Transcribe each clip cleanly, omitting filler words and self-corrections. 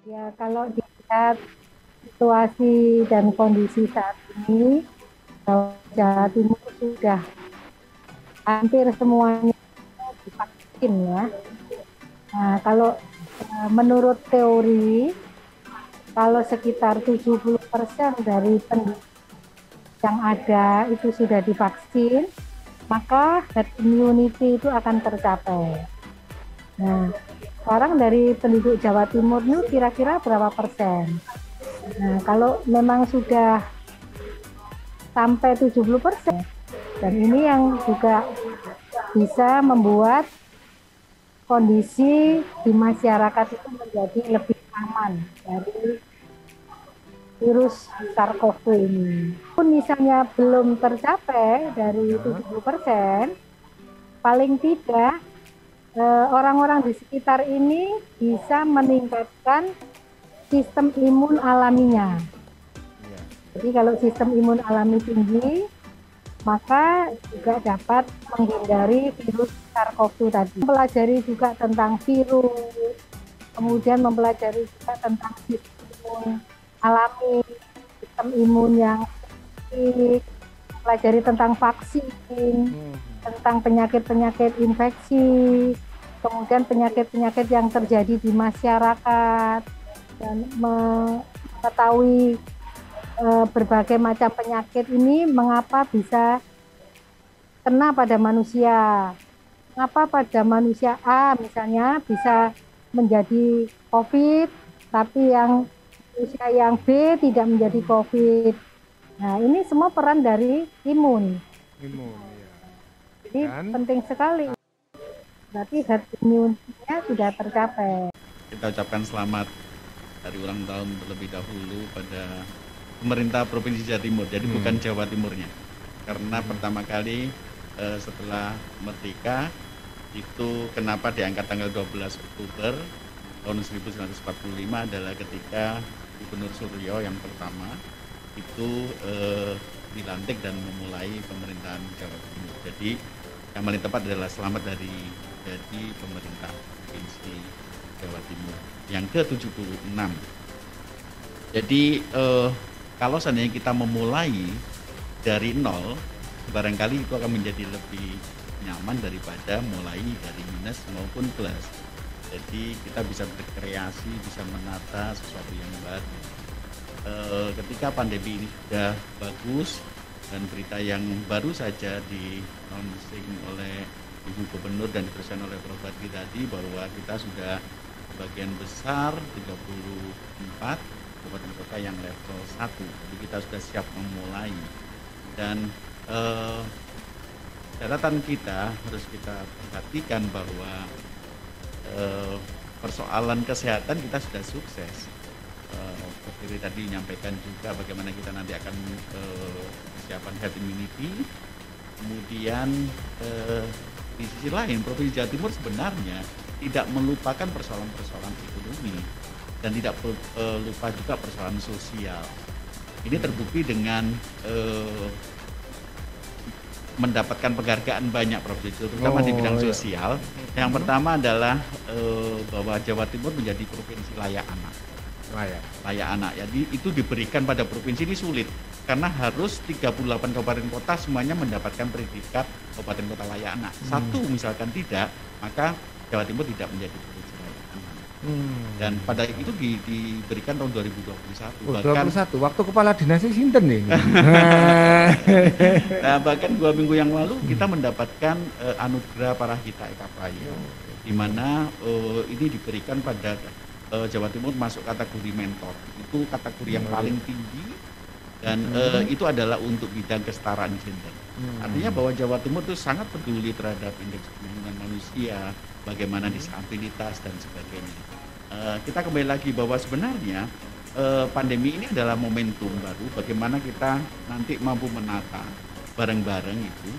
Ya, kalau dilihat situasi dan kondisi saat ini, Jawa Timur sudah hampir semuanya divaksin ya. Nah, kalau menurut teori, kalau sekitar 70% dari penduduk yang ada itu sudah divaksin, maka herd immunity itu akan tercapai. Nah, sekarang dari penduduk Jawa Timur ini kira-kira berapa persen? Nah, kalau memang sudah sampai 70%, dan ini yang juga bisa membuat kondisi di masyarakat itu menjadi lebih aman dari virus SARS-CoV ini. Pun misalnya belum tercapai dari Ya. 70%, paling tidak orang-orang di sekitar ini bisa meningkatkan sistem imun alaminya. Iya. Jadi kalau sistem imun alami tinggi, maka juga dapat menghindari virus SARS-CoV-2 tadi. Mempelajari juga tentang virus, kemudian mempelajari juga tentang sistem imun alami, sistem imun yang baik, pelajari tentang vaksin, Hmm. tentang penyakit-penyakit infeksi, kemudian penyakit-penyakit yang terjadi di masyarakat, dan mengetahui berbagai macam penyakit ini mengapa bisa kena pada manusia. Mengapa pada manusia A misalnya bisa menjadi COVID, tapi yang manusia yang B tidak menjadi COVID. Nah, ini semua peran dari imun. Imun ya. Jadi Dan penting sekali. Berarti herd immunity-nya sudah tercapai. Kita ucapkan selamat hari ulang tahun terlebih dahulu pada pemerintah Provinsi Jawa Timur. Jadi bukan Jawa Timurnya. Karena pertama kali setelah merdeka itu kenapa diangkat tanggal 12 Oktober tahun 1945 adalah ketika Gubernur Suryo yang pertama itu dilantik dan memulai pemerintahan Jawa Timur. Jadi yang paling tepat adalah selamat dari pemerintah Provinsi Jawa Timur yang ke-76. Jadi kalau seandainya kita memulai dari nol, barangkali itu akan menjadi lebih nyaman daripada mulai dari minus maupun plus. Jadi kita bisa berkreasi, bisa menata sesuatu yang baru. Ketika pandemi ini sudah bagus dan berita yang baru saja di launching oleh Ibu Gubernur dan diteruskan oleh Prof. Badri tadi bahwa kita sudah sebagian besar 34 kabupaten kota yang level 1. Jadi kita sudah siap memulai dan catatan kita harus kita perhatikan bahwa persoalan kesehatan kita sudah sukses. Prof. tadi menyampaikan juga bagaimana kita nanti akan persiapan herd immunity. Kemudian di sisi lain Provinsi Jawa Timur sebenarnya tidak melupakan persoalan-persoalan ekonomi dan tidak lupa juga persoalan sosial. Ini terbukti dengan mendapatkan penghargaan banyak Provinsi, terutama di bidang sosial. Yang pertama adalah bahwa Jawa Timur menjadi provinsi layak anak. Layak anak. Jadi itu diberikan pada provinsi ini sulit karena harus 38 kabupaten kota semuanya mendapatkan predikat kabupaten kota layak anak. Satu misalkan tidak, maka Jawa Timur tidak menjadi provinsi layak anak. Dan pada itu diberikan tahun 2021. Oh, bahkan 21. Waktu kepala dinasnya sinten nih. nah, bahkan 2 minggu yang lalu kita mendapatkan anugerah Parahita Eka Prayo, di mana ini diberikan pada Jawa Timur masuk kategori mentor. Itu kategori yang paling tinggi dan itu adalah untuk bidang kesetaraan gender. Artinya bahwa Jawa Timur itu sangat peduli terhadap indeks pembangunan manusia, bagaimana disabilitas dan sebagainya. Kita kembali lagi bahwa sebenarnya pandemi ini adalah momentum baru bagaimana kita nanti mampu menata bareng-bareng itu,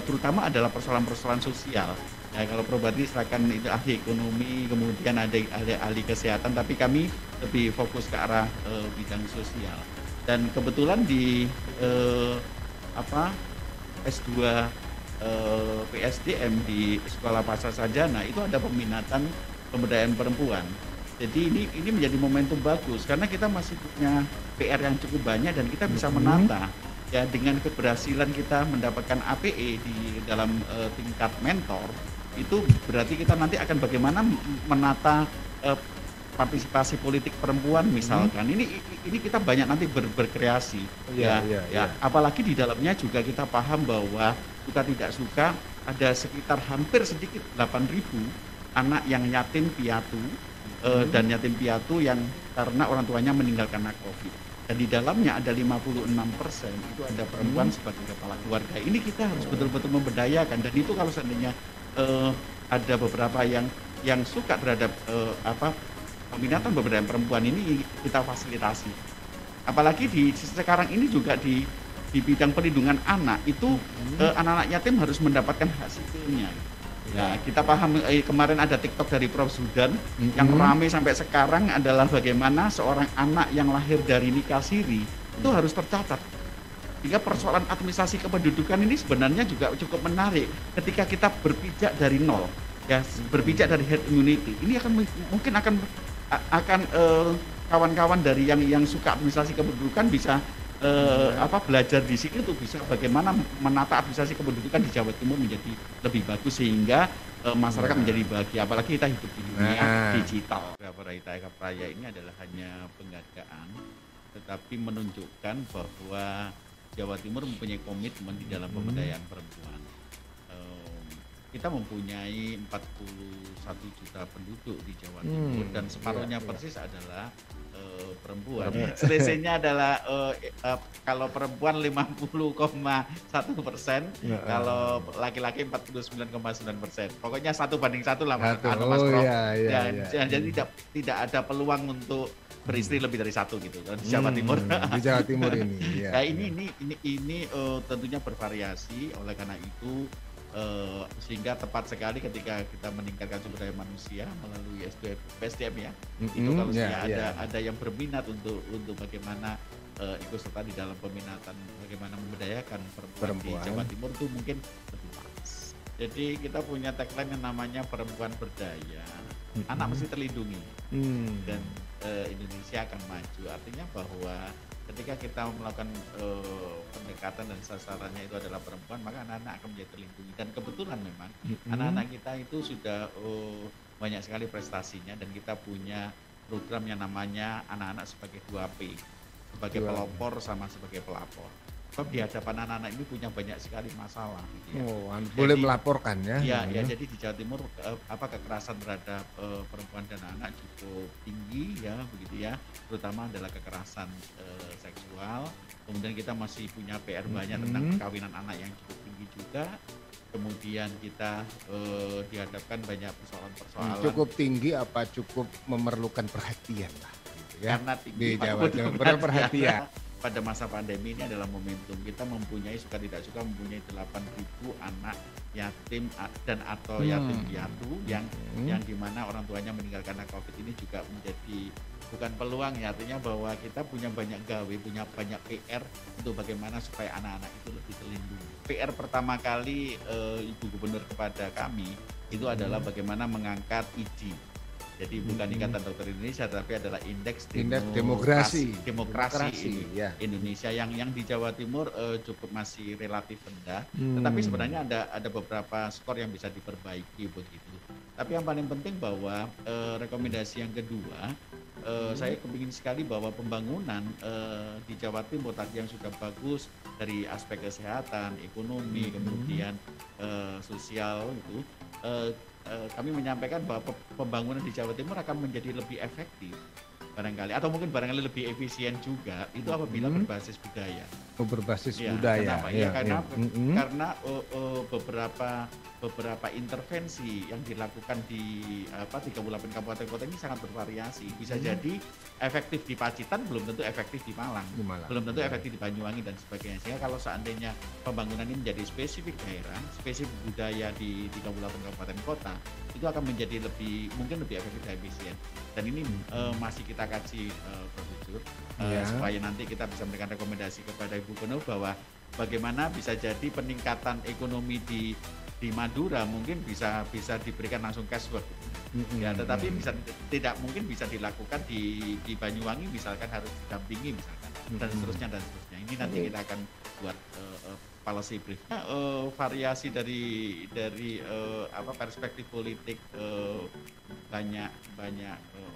terutama adalah persoalan-persoalan sosial. Ya, kalau Prof. Badri silakan itu ahli ekonomi, kemudian ada ahli kesehatan, tapi kami lebih fokus ke arah bidang sosial. Dan kebetulan di S2 PSDM di Sekolah Pasar Sarjana itu ada peminatan pemberdayaan perempuan. Jadi ini menjadi momentum bagus karena kita masih punya PR yang cukup banyak dan kita bisa menata ya dengan keberhasilan kita mendapatkan APE di dalam tingkat mentor itu berarti kita nanti akan bagaimana menata partisipasi politik perempuan misalkan. Ini kita banyak nanti berkreasi ya. Apalagi di dalamnya juga kita paham bahwa suka tidak suka ada sekitar hampir sedikit 8.000 anak yang yatim piatu dan yatim piatu yang karena orang tuanya meninggal karena COVID. Dan di dalamnya ada 56% itu ada perempuan sebagai kepala keluarga. Ini kita harus betul-betul memberdayakan dan itu kalau seandainya ada beberapa yang suka terhadap peminatan pemberdayaan perempuan ini kita fasilitasi. Apalagi sekarang ini juga di bidang perlindungan anak itu anak-anak yatim harus mendapatkan hak sipilnya. Ya, kita paham kemarin ada TikTok dari Prof Zudan yang ramai sampai sekarang adalah bagaimana seorang anak yang lahir dari nikah siri itu harus tercatat. Sehingga persoalan administrasi kependudukan ini sebenarnya juga cukup menarik ketika kita berpijak dari nol, ya berpijak dari herd immunity. Ini mungkin akan kawan-kawan dari yang suka administrasi kependudukan bisa belajar di sini untuk bisa bagaimana menata administrasi kependudukan di Jawa Timur menjadi lebih bagus sehingga masyarakat menjadi bahagia. Apalagi kita hidup di dunia digital. Raya ini adalah hanya penghargaan, tetapi menunjukkan bahwa Jawa Timur mempunyai komitmen di dalam pemberdayaan perempuan. Kita mempunyai 41 juta penduduk di Jawa Timur dan separuhnya persis adalah perempuan. Selisihnya adalah kalau perempuan 50,1%, kalau laki-laki 49,9%. Pokoknya 1:1 lah Mas Prof. Jadi tidak ada peluang untuk beristri lebih dari satu gitu di Jawa Timur. Di Jawa Timur ini. Ya. Ini tentunya bervariasi. Oleh karena itu sehingga tepat sekali ketika kita meningkatkan sumber daya manusia melalui SDM ya. Itu kalau ada yang berminat untuk bagaimana ikut serta di dalam peminatan bagaimana memberdayakan perempuan di Jawa Timur itu mungkin lebih pas. Jadi kita punya tagline yang namanya perempuan berdaya, anak mesti terlindungi dan Indonesia akan maju. Artinya bahwa ketika kita melakukan pendekatan dan sasarannya itu adalah perempuan, maka anak-anak akan menjadi terlindungi. Dan kebetulan memang anak-anak kita itu sudah banyak sekali prestasinya dan kita punya program yang namanya anak-anak sebagai 2P, sebagai pelopor sama sebagai pelapor. Sebab di hadapan anak-anak ini punya banyak sekali masalah. Gitu ya. Boleh melaporkan ya? Ya, jadi di Jawa Timur kekerasan terhadap perempuan dan anak cukup tinggi ya, begitu ya. Terutama adalah kekerasan seksual. Kemudian kita masih punya PR banyak tentang perkawinan anak yang cukup tinggi juga. Kemudian kita dihadapkan banyak persoalan-persoalan. Cukup tinggi apa cukup memerlukan perhatian lah? Gitu ya? Karena tinggi di Jawa Timur perhatian. Pada masa pandemi ini adalah momentum kita mempunyai suka tidak suka mempunyai 8.000 anak yatim dan atau yatim piatu yang dimana orang tuanya meninggal karena COVID ini juga menjadi bukan peluang ya, artinya bahwa kita punya banyak gawe, punya banyak PR untuk bagaimana supaya anak-anak itu lebih terlindungi. PR pertama kali Ibu Gubernur kepada kami itu adalah bagaimana mengangkat ID. Jadi bukan Ikatan Dokter Indonesia, tapi adalah Indeks Demokrasi Indonesia yang di Jawa Timur cukup masih relatif rendah. Tetapi sebenarnya ada beberapa skor yang bisa diperbaiki begitu. Tapi yang paling penting bahwa rekomendasi yang kedua, saya kepingin sekali bahwa pembangunan di Jawa Timur tadi yang sudah bagus dari aspek kesehatan, ekonomi, kemudian sosial itu. Kami menyampaikan bahwa pembangunan di Jawa Timur akan menjadi lebih efektif barangkali, atau mungkin barangkali lebih efisien juga itu apabila berbasis budaya. Berbasis budaya. Kenapa? Karena beberapa intervensi yang dilakukan di kabupaten kota ini sangat bervariasi. Bisa jadi efektif di Pacitan, belum tentu efektif di Malang. Belum tentu efektif di Banyuwangi dan sebagainya. Sehingga kalau seandainya pembangunan ini menjadi spesifik daerah, spesifik budaya di kabupaten kota, itu akan menjadi mungkin lebih efektif dan efisien. Dan ini masih kita kaji Prof. Jujur supaya nanti kita bisa memberikan rekomendasi kepada Ibu Gubernur bahwa bagaimana bisa jadi peningkatan ekonomi di di Madura mungkin bisa diberikan langsung cashback. Ya, tetapi tidak mungkin bisa dilakukan di Banyuwangi misalkan, harus didampingi misalkan, dan seterusnya. Ini nanti kita akan buat policy brief. Variasi dari perspektif politik, banyak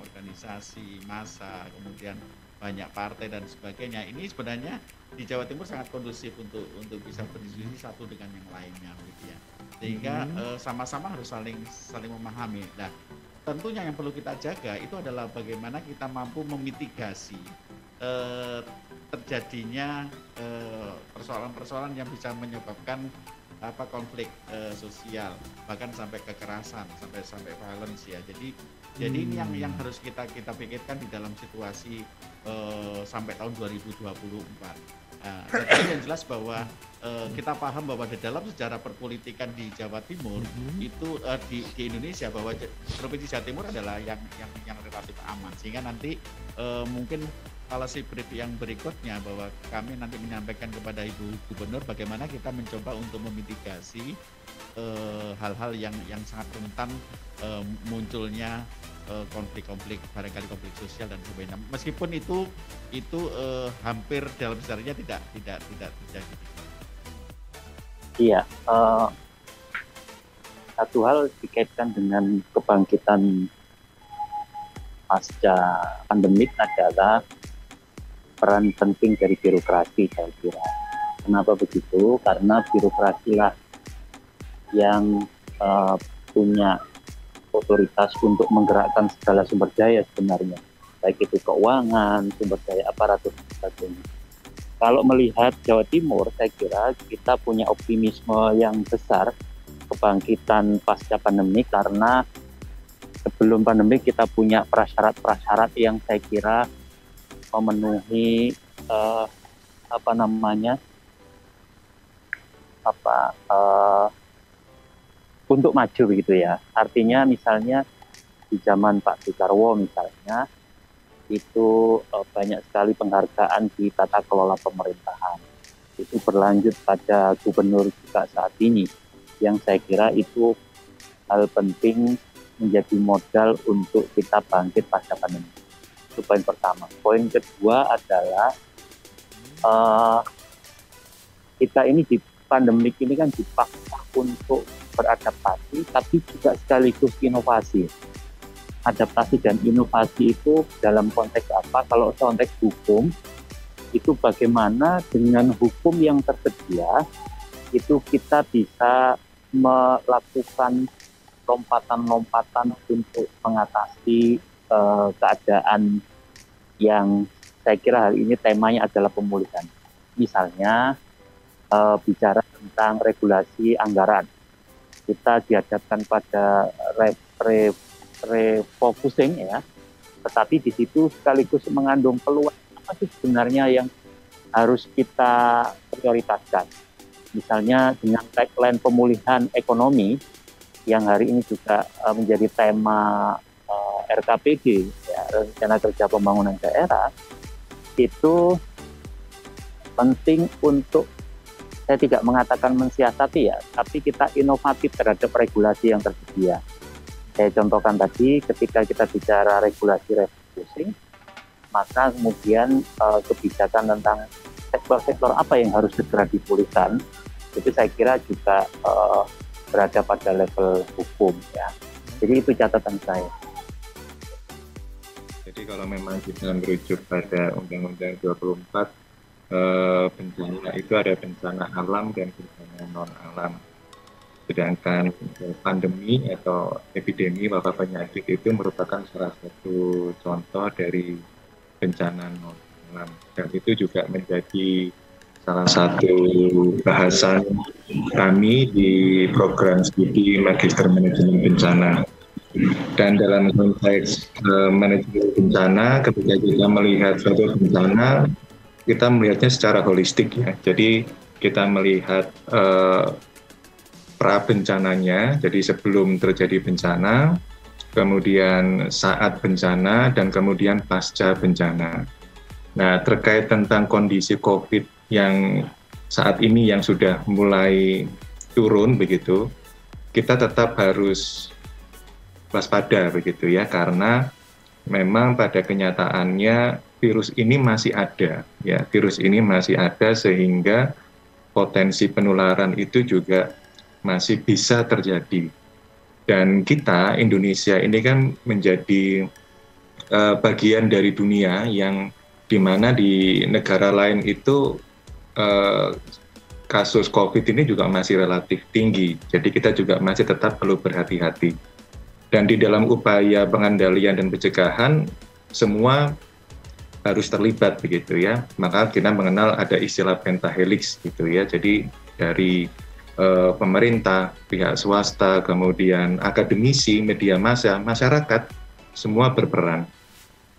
organisasi massa, kemudian banyak partai dan sebagainya. Ini sebenarnya di Jawa Timur sangat kondusif untuk bisa berdiskusi satu dengan yang lainnya, gitu ya. Sehingga sama-sama harus saling memahami. Nah, tentunya yang perlu kita jaga itu adalah bagaimana kita mampu memitigasi terjadinya persoalan-persoalan yang bisa menyebabkan konflik sosial, bahkan sampai kekerasan, sampai violence ya. Jadi ini yang harus kita pikirkan di dalam situasi sampai tahun 2024. Jadi yang jelas bahwa kita paham bahwa di dalam sejarah perpolitikan di Jawa Timur itu di Indonesia, bahwa Provinsi Jawa Timur adalah yang relatif aman, sehingga nanti mungkin policy brief yang berikutnya bahwa kami nanti menyampaikan kepada Ibu Gubernur bagaimana kita mencoba untuk memitigasi hal-hal yang sangat rentan munculnya konflik-konflik, barangkali konflik sosial dan sebagainya. Meskipun itu hampir dalam sejarahnya tidak terjadi. Iya, satu hal dikaitkan dengan kebangkitan pasca pandemik adalah peran penting dari birokrasi, saya kira. Kenapa begitu? Karena birokrasilah yang punya otoritas untuk menggerakkan segala sumber daya sebenarnya, baik itu keuangan, sumber daya aparatur dan sebagainya. Kalau melihat Jawa Timur, saya kira kita punya optimisme yang besar kebangkitan pasca pandemi, karena sebelum pandemi kita punya prasyarat-prasyarat yang saya kira memenuhi untuk maju gitu ya. Artinya misalnya di zaman Pak Soekarwo misalnya itu banyak sekali penghargaan di tata kelola pemerintahan. Itu berlanjut pada gubernur juga saat ini, yang saya kira itu hal penting menjadi modal untuk kita bangkit pasca pandemi. Itu poin pertama. Poin kedua adalah kita ini di pandemik ini kan dipaksa untuk beradaptasi, tapi juga sekaligus inovasi. Adaptasi dan inovasi itu dalam konteks apa? Kalau konteks hukum, itu bagaimana dengan hukum yang tersedia, itu kita bisa melakukan lompatan-lompatan untuk mengatasi keadaan yang saya kira hari ini temanya adalah pemulihan. Misalnya bicara tentang regulasi anggaran, kita dihadapkan pada refocusing ya, tetapi di situ sekaligus mengandung peluang apa sih sebenarnya yang harus kita prioritaskan. Misalnya dengan tagline pemulihan ekonomi yang hari ini juga menjadi tema RKPD, ya, Rencana Kerja Pembangunan Daerah, itu penting untuk, saya tidak mengatakan mensiasati ya, tapi kita inovatif terhadap regulasi yang tersedia. Saya contohkan tadi, ketika kita bicara regulasi refocusing, maka kemudian kebijakan tentang sektor-sektor apa yang harus segera dipulihkan, itu saya kira juga berada pada level hukum ya. Jadi itu catatan saya. Jadi kalau memang kita merujuk pada Undang-Undang 24, bencana itu ada bencana alam dan bencana non-alam. Sedangkan pandemi atau epidemi wabah penyakit itu merupakan salah satu contoh dari bencana non-alam. Dan itu juga menjadi salah satu bahasan kami di program studi Magister Manajemen Bencana. Dan dalam konteks manajemen bencana, ketika kita melihat suatu bencana, kita melihatnya secara holistik ya. Jadi kita melihat pra bencananya, jadi sebelum terjadi bencana, kemudian saat bencana, dan kemudian pasca bencana. Nah, terkait tentang kondisi COVID yang saat ini yang sudah mulai turun begitu, kita tetap harus waspada begitu ya, karena memang pada kenyataannya virus ini masih ada ya, virus ini masih ada sehingga potensi penularan itu juga masih bisa terjadi. Dan kita Indonesia ini kan menjadi bagian dari dunia yang dimana di negara lain itu kasus COVID ini juga masih relatif tinggi. Jadi kita juga masih tetap perlu berhati-hati. Dan di dalam upaya pengendalian dan pencegahan, semua harus terlibat begitu ya. Maka kita mengenal ada istilah pentahelix gitu ya. Jadi dari pemerintah, pihak swasta, kemudian akademisi, media massa, masyarakat, semua berperan.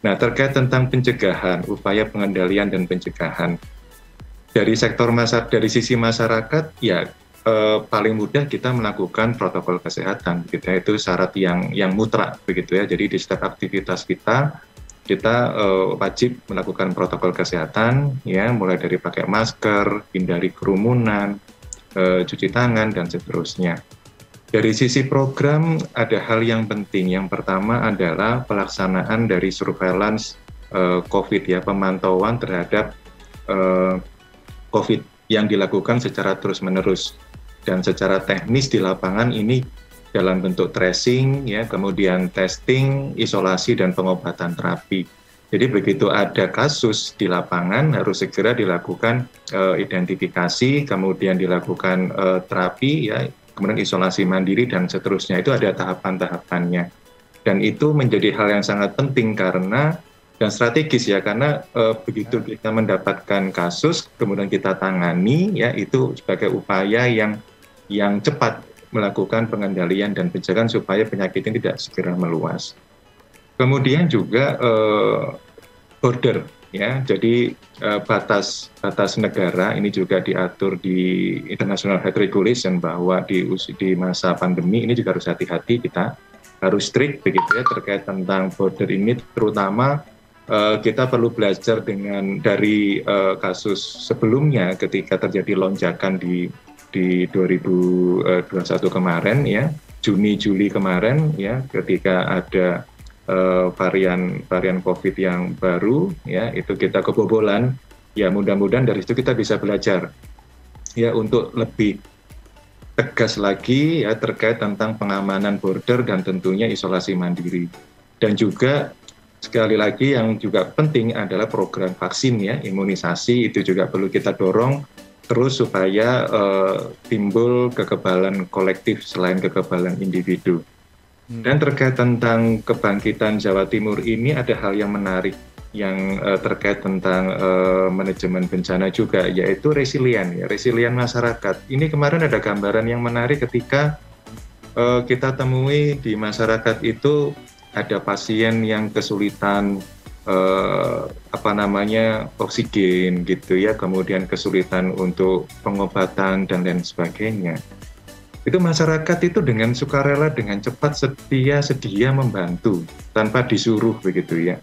Nah, terkait tentang pencegahan, upaya pengendalian dan pencegahan, dari sisi masyarakat, ya paling mudah kita melakukan protokol kesehatan, gitu ya. Itu syarat yang mutlak, begitu ya. Jadi di setiap aktivitas kita wajib melakukan protokol kesehatan, ya, mulai dari pakai masker, hindari kerumunan, cuci tangan dan seterusnya. Dari sisi program ada hal yang penting. Yang pertama adalah pelaksanaan dari surveillance COVID ya, pemantauan terhadap COVID yang dilakukan secara terus-menerus dan secara teknis di lapangan ini dalam bentuk tracing ya, kemudian testing, isolasi dan pengobatan terapi. Jadi begitu ada kasus di lapangan harus segera dilakukan identifikasi, kemudian dilakukan terapi ya, kemudian isolasi mandiri dan seterusnya. Itu ada tahapan-tahapannya. Dan itu menjadi hal yang sangat penting karena dan strategis ya, karena begitu kita mendapatkan kasus kemudian kita tangani ya, itu sebagai upaya yang cepat melakukan pengendalian dan pencegahan supaya penyakit ini tidak segera meluas. Kemudian juga border ya, jadi batas negara ini juga diatur di International Health Regulation bahwa di masa pandemi ini juga harus hati-hati, kita harus strict begitu ya terkait tentang border ini, terutama kita perlu belajar dari kasus sebelumnya ketika terjadi lonjakan di 2021 kemarin ya, Juni-Juli kemarin ya, ketika ada varian COVID yang baru ya, itu kita kebobolan ya. Mudah-mudahan dari situ kita bisa belajar ya untuk lebih tegas lagi ya terkait tentang pengamanan border dan tentunya isolasi mandiri. Dan juga sekali lagi yang juga penting adalah program vaksin ya, imunisasi itu juga perlu kita dorong terus supaya timbul kekebalan kolektif selain kekebalan individu. Dan terkait tentang kebangkitan Jawa Timur ini ada hal yang menarik yang terkait tentang manajemen bencana juga, yaitu resilien masyarakat. Ini kemarin ada gambaran yang menarik ketika kita temui di masyarakat itu ada pasien yang kesulitan oksigen gitu ya, kemudian kesulitan untuk pengobatan dan lain sebagainya. Itu masyarakat itu dengan sukarela, dengan cepat sedia membantu tanpa disuruh begitu ya.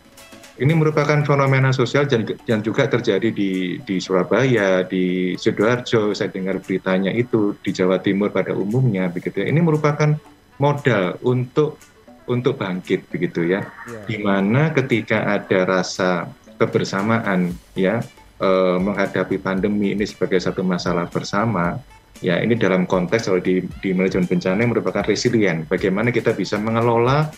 Ini merupakan fenomena sosial yang juga terjadi di Surabaya, di Sidoarjo, saya dengar beritanya itu, di Jawa Timur pada umumnya begitu ya. Ini merupakan modal untuk bangkit begitu ya. Di mana ketika ada rasa kebersamaan ya, menghadapi pandemi ini sebagai satu masalah bersama. Ya, ini dalam konteks kalau di manajemen bencana merupakan resilient. Bagaimana kita bisa mengelola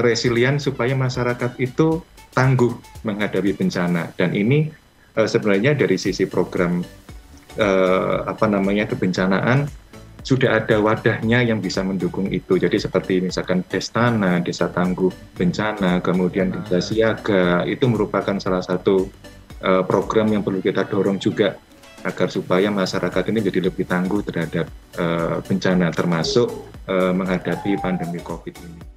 resilient supaya masyarakat itu tangguh menghadapi bencana. Dan ini sebenarnya dari sisi program kebencanaan sudah ada wadahnya yang bisa mendukung itu. Jadi seperti misalkan Destana, Desa Tangguh Bencana, kemudian Desa Siaga, itu merupakan salah satu program yang perlu kita dorong juga agar supaya masyarakat ini jadi lebih tangguh terhadap bencana, termasuk menghadapi pandemi COVID ini.